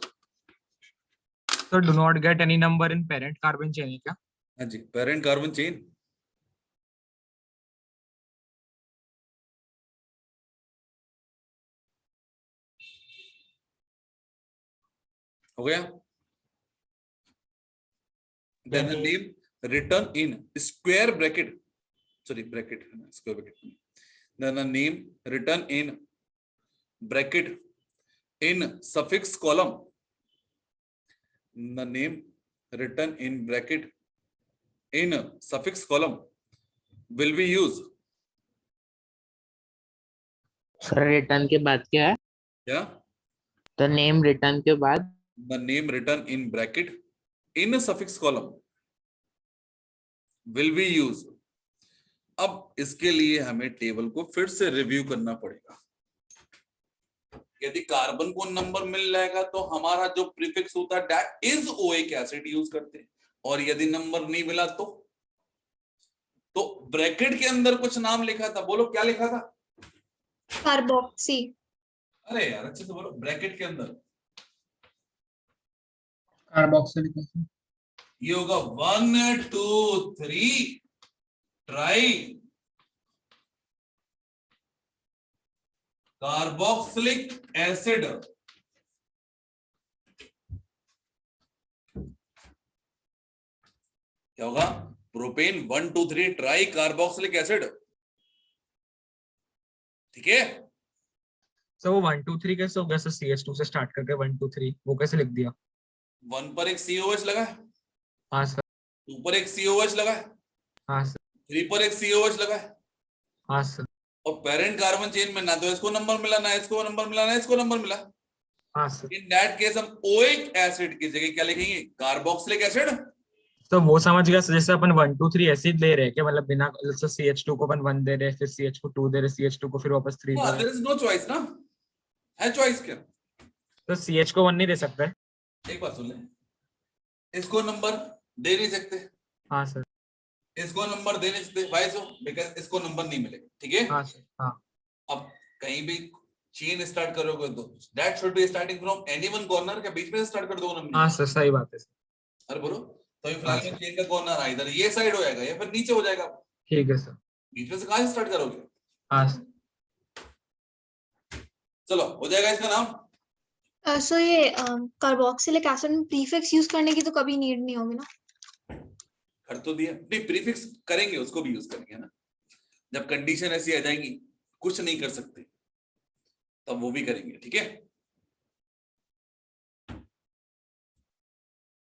Sir do not get any number in parent carbon chain है क्या? हाँ जी, पेरेंट कार्बन चेन। हो गया? then the name written in square bracket, sorry bracket, square bracket, then the name written in bracket in suffix column, the name written in bracket in suffix column will be used. Sir return के बाद क्या है? क्या? The name return के बाद the name written in bracket in a suffix column will be used. अब इसके लिए हमें टेबल को फिर से रिव्यू करना पड़ेगा। यदि कार्बन को नंबर मिल जाएगा तो हमारा जो प्रीफिक्स होता है that is oic acid use करते हैं, और यदि नंबर नहीं मिला तो ब्रैकेट के अंदर कुछ नाम लिखा था, बोलो क्या लिखा था? कार्बोक्सी। अरे यार अच्छे से बोलो, ब्रैकेट के अंदर कार्बोक्सिलिक एसिड। ये होगा 1 2 3 ट्राई कार्बोक्सिलिक एसिड। क्या होगा? Propane 1 2 3 try carboxylic acid. ठीक है, सर वो 1 2 3 कैसे हो गया सर? CH2 से स्टार्ट करके 1 2 3 वो कैसे लिख दिया? 1 पर एक COH लगा है, हाँ सर। 2 पर एक COH लगा है, हाँ सर। 3 पर एक COH लगा है, हाँ सर। और पेरेंट कार्बन चेन में ना तो इसको नंबर मिला, ना इसको नंबर मिला, ना इसको नंबर मिला। हाँ सर। इन दैट केस हम ओइक एसिड की जगह क्या लिखेंगे? Carboxylic acid. तो वो समझ गया सर, जैसे अपन 1 2 3 एसिड ले रहे हैं क्या, मतलब बिना CH2 को अपन 1 दे रहे हैं, फिर CH को 2 दे रहे, CH2 को फिर वापस 3 दे रहे देयर इज नो चॉइस ना, है चॉइस क्या? तो CH को 1 नहीं दे सकते? एक बात सुन ले, इसको नंबर दे नहीं सकते, हाँ सर। इसको नंबर दे नहीं सकते, वाई सो? बिकॉज़ इसको नंबर नहीं मिलेगा। ठीक है, हाँ सर। हाँ। अब कहीं भी चेन स्टार्ट करोगे तो that should be starting from any one corner, क्या बीच में से स्टार्ट कर दोगे नंबर? हाँ सर, सही बात है सर। अरे बोलो, तो फिलहाल हाँ, में चेन का कॉर्नर इधर ये साइड हो जाएगा या फिर नीचे हो जाएगा, ठीक है सर। बीच में से कहां से स्टार्ट करोगे? हाँ सर। चलो हो जाएगा इसका नाम। सो ये कार्बोक्सिलिक एसिड में प्रीफिक्स यूज करने की तो कभी नीड नहीं होगी ना? कर तो दिया, नहीं प्रीफिक्स करेंगे, उसको भी यूज करेंगे ना, जब कंडीशन ऐसी आ जाएंगी कुछ नहीं कर सकते तब वो भी करेंगे। ठीक है,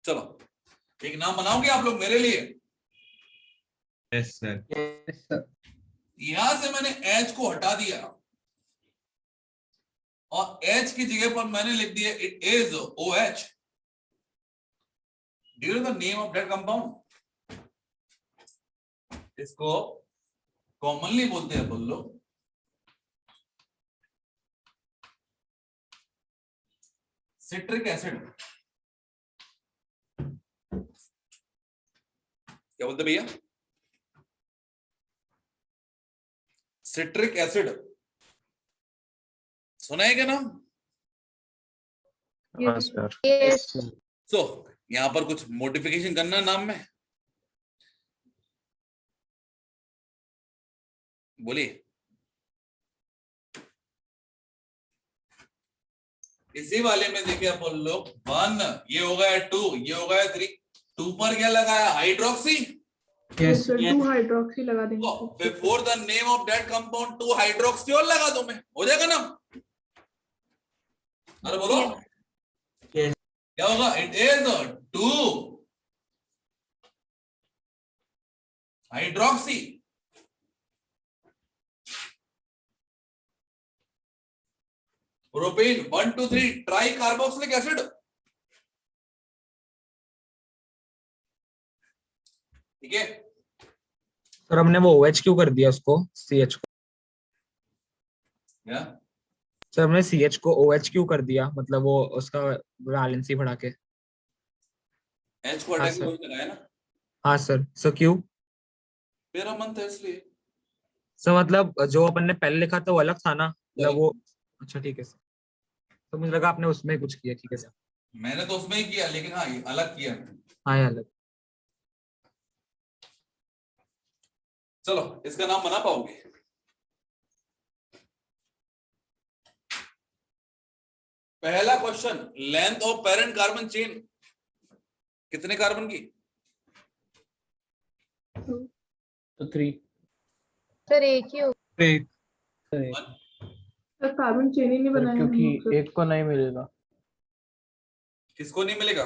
चलो एक नाम बनाओगे आप लोग मेरे लिए? Yes sir. यहां से मैंने H को हटा दिया और H की जगह पर मैंने लिख दिया it is OH। Do you know the name of that compound? इसको कॉमनली बोलते हैं बोल लो सिट्रिक एसिड। क्या बोलते भैया? सिट्रिक एसिड, सुना है क्या नाम? हाँ सर। सो यहां पर कुछ मॉडिफिकेशन करना है नाम में, बोलिए। इसी वाले में देखिए अपन लोग 1 ये हो गया 2 ये हो गया 3, 2 पर क्या लगाया? हाइड्रोक्सी। यस। 2 हाइड्रोक्सी लगा देंगे। Before the name of that compound 2 हाइड्रोक्सियोल लगा दो, मैं हो जाएगा ना? अरे बोलो क्या होगा? It is 2 hydroxy propane 1 2 3 try carboxylic acid. ठीक है, सर हमने वो OH क्यों कर दिया उसको CH को? क्या? सर हमने CH को OH क्यों कर दिया, मतलब वो उसका वैलेंसी बढ़ा के? H को हटा हाँ, के सर। OH लगाया ना, हाँ सर। सर क्यों? मेरा मन था इसलिए। सर मतलब जो अपन ने पहले लिखा था वो अलग था ना, मतलब वो। अच्छा ठीक है सर, तो मुझे लगा आपने उसमें कुछ किया। ठीक है सर। मैंने तो उसमें ही किया, लेकिन हाँ ये अलग किया। हाँ ये अलग। चलो इसका नाम बना पाओगे? पहला question, length of parent carbon chain कितने कार्बन की? तो 3। सर एक ही होगा। सर कार्बन चेन ही नहीं सर बनाया हम लोग क्योंकि सर। एक को नहीं मिलेगा किसको नहीं मिलेगा?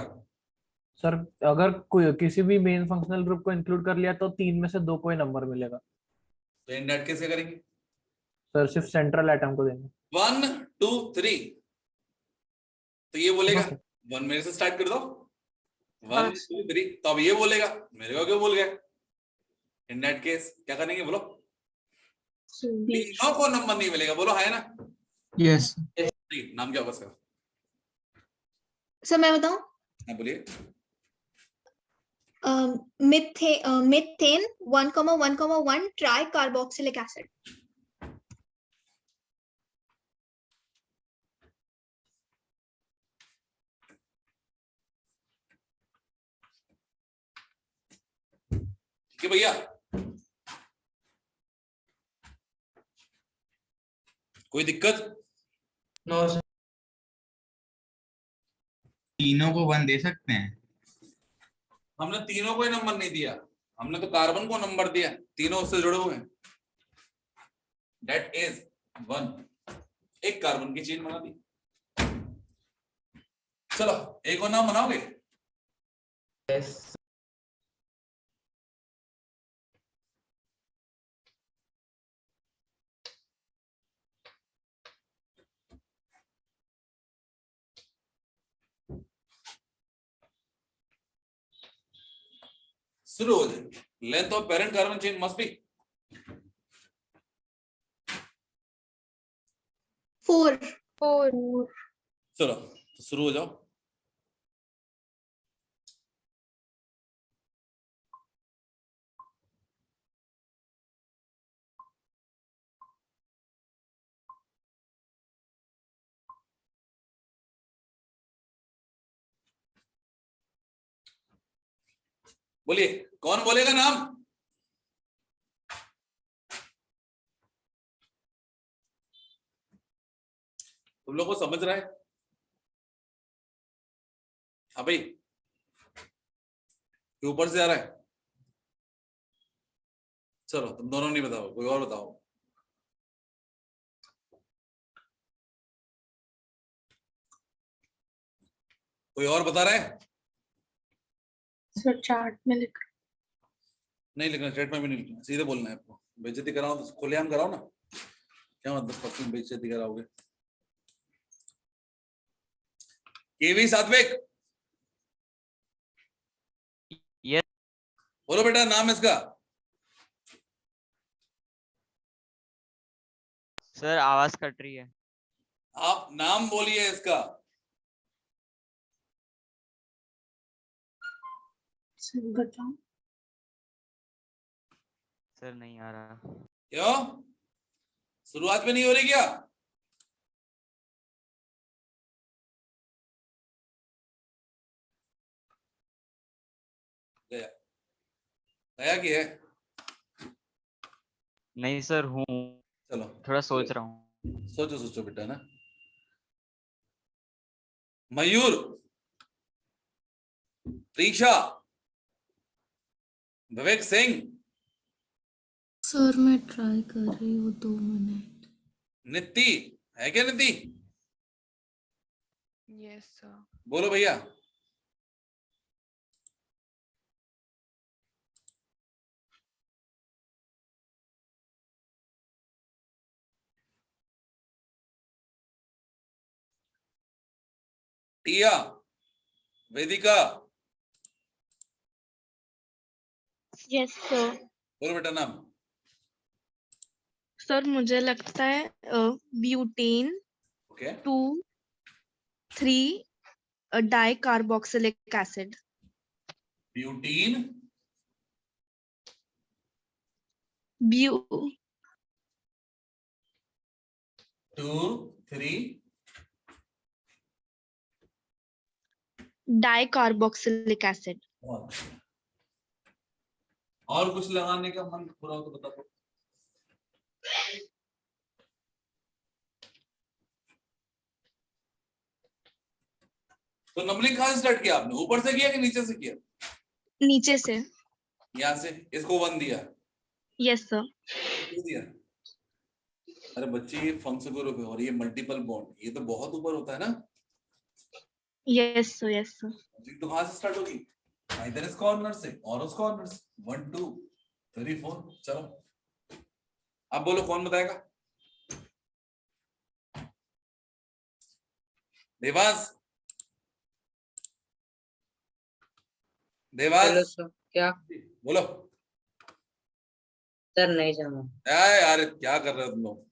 सर। अगर कोई किसी भी मेन फंक्शनल ग्रुप को इंक्लूड कर लिया तो 3 में से 2 को ही नंबर मिलेगा। तो इन दैट कैसे करेंगे? सर सिर्फ सेंट्रल एटम को देंगे। 1 2 3, तो ये बोलेगा हाँ, 1 मेरे से स्टार्ट कर दो, 1 2 3, तो अब ये बोलेगा मेरे को क्यों बोल गया? इन दैट केस क्या करेंगे बोलो? तीनों को नंबर नहीं मिलेगा, बोलो है ना? यस। नाम क्या होगा इसका? सर मैं बताऊं? हाँ बोलिए। Methane 1,1,1 tri carboxylic acid. ठीक है भैया, कोई दिक्कत? No sir. तीनों को 1 दे सकते हैं? हमने तीनों को ही नंबर नहीं दिया, हमने तो कार्बन को नंबर दिया, तीनों उससे जुड़े हुए हैं। दैट इज 1, एक कार्बन की चेन बना दी। चलो एक और नाम बनाओगे? यस। शुरू हो जाए। Length of parent carbon chain must be 4। चलो तो शुरू हो जाओ। बोलिए कौन बोलेगा नाम? तुम लोग को समझ रहा है? हाँ भाई, ये ऊपर से आ रहा है? चलो तुम दोनों नहीं बताओ, कोई और बताओ। कोई और बता रहा है? सर चार्ट में लिख। नहीं लिखना, चैट में भी नहीं लिखना, सीधे बोलना है आपको। बेइज्जती कराओ तो खुलेआम कराओ ना, क्या मतलब पर्सनल बेइज्जती कराओगे? केवी सात्विक, ये बोलो बेटा नाम इसका। सर आवाज कट रही है। आप नाम बोलिए इसका। सर बताओ। सर नहीं आ रहा। क्यों? शुरुआत में नहीं हो रही क्या? गया गया कि है? नहीं सर हूँ, चलो थोड़ा सोच रहा हूँ। सोचो सोचो बेटा ना। मयूर, प्रीशा, विवेक सिंह, सर मैं ट्राई कर रही हूँ 2 मिनट। नित्ति है क्या? Nitti yes sir. बोलो भैया। Tiya, Vedika, yes sir. बोलो बेटा नाम। सर मुझे लगता है butane okay 2,3 di carboxylic acid. Butene ब्यू 2 3 डाई कार्बोक्सिलिक एसिड। और कुछ लगाने का मन पूरा हो तो बता दो। तो नंबरिंग कहां से स्टार्ट किया आपने? ऊपर से किया कि नीचे से किया? नीचे से। यहां से इसको 1 दिया? Yes sir. क्यों दिया? अरे बच्चे ये फंक्शन ग्रुप है और ये मल्टीपल बॉन्ड, ये तो बहुत ऊपर होता है ना। Yes sir yes sir. तो कहां से स्टार्ट होगी? इधर इस कॉर्नर से और उस कॉर्नर से। 1 2 3 4। चलो अब बोलो कौन बताएगा? Devansh, Devansh hello sir. क्या? बोलो। सर नहीं जमा। यार क्या कर रहे हो तुम लोग?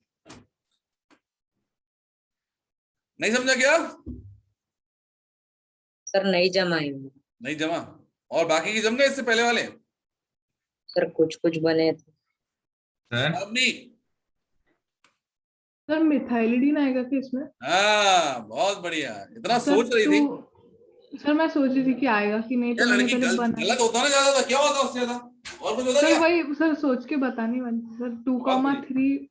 नहीं समझा क्या? सर नहीं जमा ही। नहीं जमा? और बाकी की जम गए इससे पहले वाले? सर कुछ बने थे। सर अब नहीं। सर मिथाइलिडीन आएगा क्या इसमें? हाँ बहुत बढ़िया, इतना सर सोच रही थी। सर मैं सोच रही थी कि आएगा कि नहीं, क्या तो मैंने लड़की पहले बना गलत होता ना ज्यादा, क्या होता उससे ज्यादा? और कुछ होता सर क्या? वही सर सोच के बताने वाली थी सर। 2,3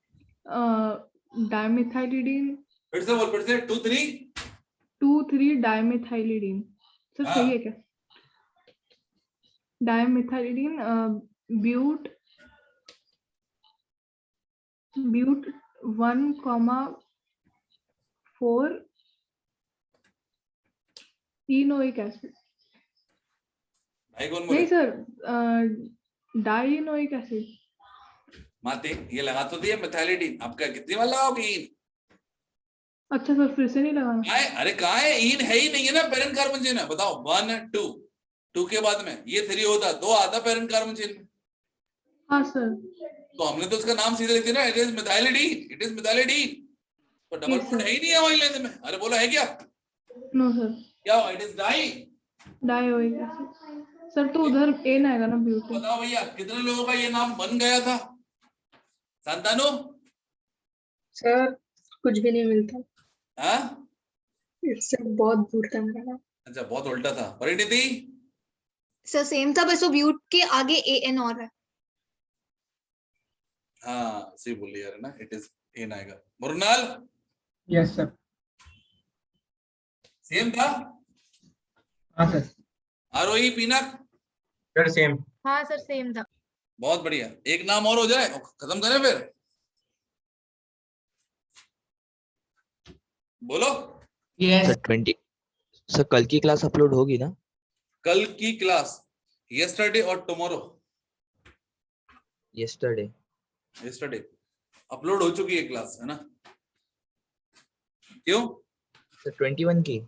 डाइमिथाइलिडीन, फिर से बोल, फिर से 2,3 डाइमिथाइलिडीन। सर हाँ। सही है क्या? डाइमिथाइलिडीन ब्यूट 1,4 इनोइक एसिड। भाई कौन बोले? नहीं सर, डाइनोइक एसिड। माते ये लगा तो दिया मिथाइलिडीन, आपका कितनी बार लगाओगे इन? अच्छा सर फिर से नहीं लगाना? अरे कहाँ है इन? है ही नहीं है ना पेरेंट कार्बन चेन है, बताओ। 1 2 के बाद में ये 3 होता, 2 आता पेरेंट कार्बन चेन में। हाँ सर। तो हमने तो उसका नाम सीधे लिख दिया ना, it is methylidene, it is methylidene. तो डबल Yes, बॉन्ड sir. है ही नहीं है वही लेने में। अरे बोलो है क्या? नो सर, क्या it is di. Dioic acid. Sir तो उधर एन आएगा ना, ब्यूटेन। बताओ भैया कितने लोगों का ये नाम बन गया था? संतानो? सर कुछ भी नहीं मिलता, हाँ इससे बहुत दूर था मेरा नाम। अच्छा, बहुत उल्टा था। परिणीति? सर सेम था, बस वो ब्यूट के आगे AN और है। हाँ सही बोल रही यार ना, इट इज एन आएगा। मुरनाल? Yes sir. सेम था? हाँ सर। आरोही पीनक? Sir same. हाँ सर सेम था। बहुत बढ़िया, एक नाम और हो जाए खत्म करें फिर। बोलो। यस सर 20 सर कल की क्लास अपलोड होगी ना? कल की क्लास यस्टरडे और टुमारो? यस्टरडे। यस्टरडे अपलोड हो चुकी है क्लास, है ना? क्यों? सर 21 की।